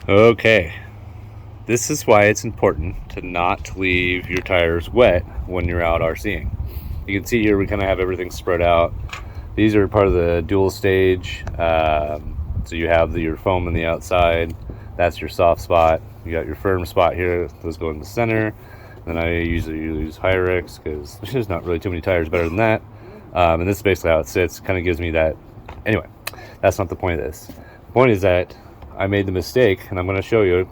Okay, this is why it's important to not leave your tires wet when you're out RCing. You can see here we kind of have everything spread out. These are part of the dual stage. So you have your foam on the outside. That's your soft spot. You got your firm spot here. Those go in the center. Then I usually use Hyrix because there's not really too many tires better than that. And this is basically how it sits. Kind of gives me that. Anyway, that's not the point of this. The point is that I made the mistake, and I'm going to show you.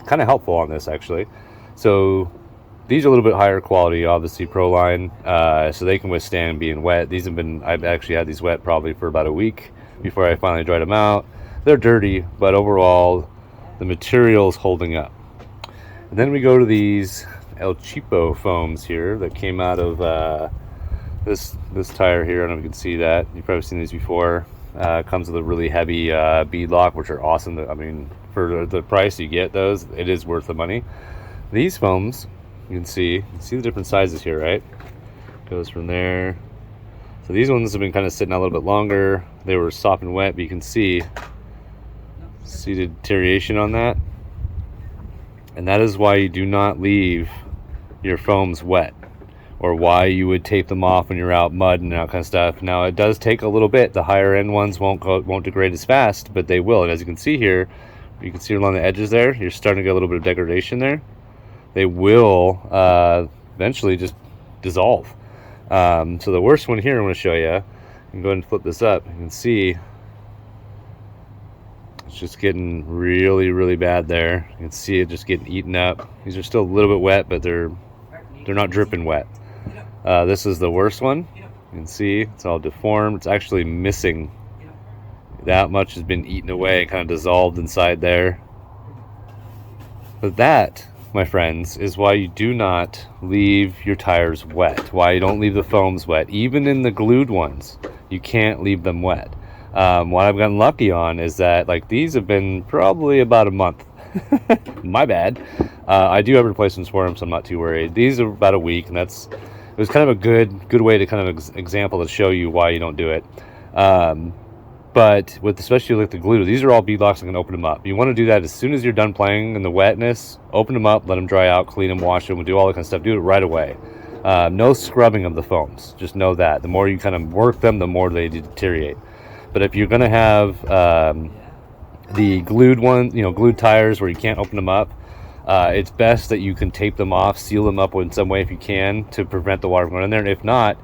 Kind of helpful on this actually. So these are a little bit higher quality, obviously Proline, so they can withstand being wet. I've actually had these wet probably for about a week before I finally dried them out. They're dirty, but overall the material's holding up. And then we go to these El Cheapo foams here that came out of this tire here. I don't know if you can see that. You've probably seen these before. Comes with a really heavy beadlock, which are awesome. I mean, for the price you get those, it is worth the money. These foams, you can see the different sizes here, right? Goes from there. So these ones have been kind of sitting out a little bit longer. They were soft and wet, but you can see the deterioration on that. And that is why you do not leave your foams wet, or why you would tape them off when you're out mud and that kind of stuff. Now it does take a little bit. The higher end ones won't degrade as fast, but they will. And as you can see here, you can see along the edges there, you're starting to get a little bit of degradation there. They will eventually just dissolve. So the worst one here I'm going to show you, I can go ahead and flip this up. You can see it's just getting really, really bad there. You can see it just getting eaten up. These are still a little bit wet, but they're not dripping wet. This is the worst one. You can see it's all deformed. It's actually missing. That much has been eaten away and kind of dissolved inside there. But that, my friends, is why you do not leave your tires wet. Why you don't leave the foams wet. Even in the glued ones, you can't leave them wet. What I've gotten lucky on is that, like, these have been probably about a month. My bad. I do have replacements for them, so I'm not too worried. These are about a week, and it was kind of a good way to kind of example to show you why you don't do it. But especially with the glue, these are all beadlocks. I can open them up. You want to do that as soon as you're done playing in the wetness. Open them up, let them dry out, clean them, wash them, do all that kind of stuff. Do it right away. No scrubbing of the foams. Just know that the more you kind of work them, the more they deteriorate. But if you're going to have the glued glued tires where you can't open them up, it's best that you can tape them off, seal them up in some way if you can, to prevent the water from going in there. And if not,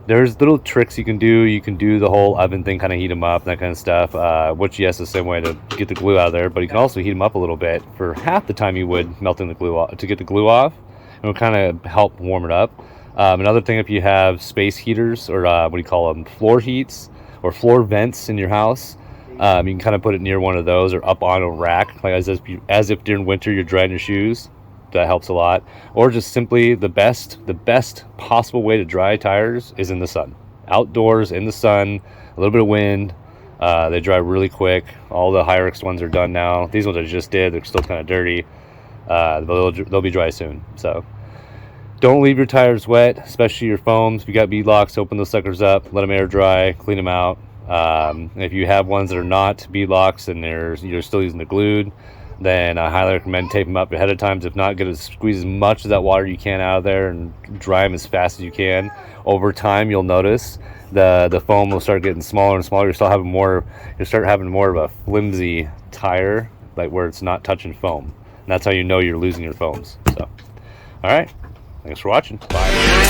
there's little tricks you can do. You can do the whole oven thing, kind of heat them up, that kind of stuff, which, yes, is the same way to get the glue out of there. But you can also heat them up a little bit for half the time you would melting the glue off, to get the glue off. It will kind of help warm it up. Another thing, if you have space heaters, or what do you call them, floor heats or floor vents in your house, you can kind of put it near one of those or up on a rack, like as if during winter you're drying your shoes. That helps a lot. Or just simply the best possible way to dry tires is in the sun, outdoors in the sun, a little bit of wind. They dry really quick. All the Hyrix ones are done now. These ones I just did, they're still kind of dirty. They'll be dry soon. So don't leave your tires wet, especially your foams. If you got beadlocks, open those suckers up, let them air dry, clean them out. If you have ones that are not beadlocks and you're still using the glued, then I highly recommend taping them up ahead of time. If not, squeeze as much of that water you can out of there and dry them as fast as you can. Over time, you'll notice the foam will start getting smaller and smaller. You'll start having more of a flimsy tire, like where it's not touching foam. And that's how you know you're losing your foams. So, all right. Thanks for watching. Bye.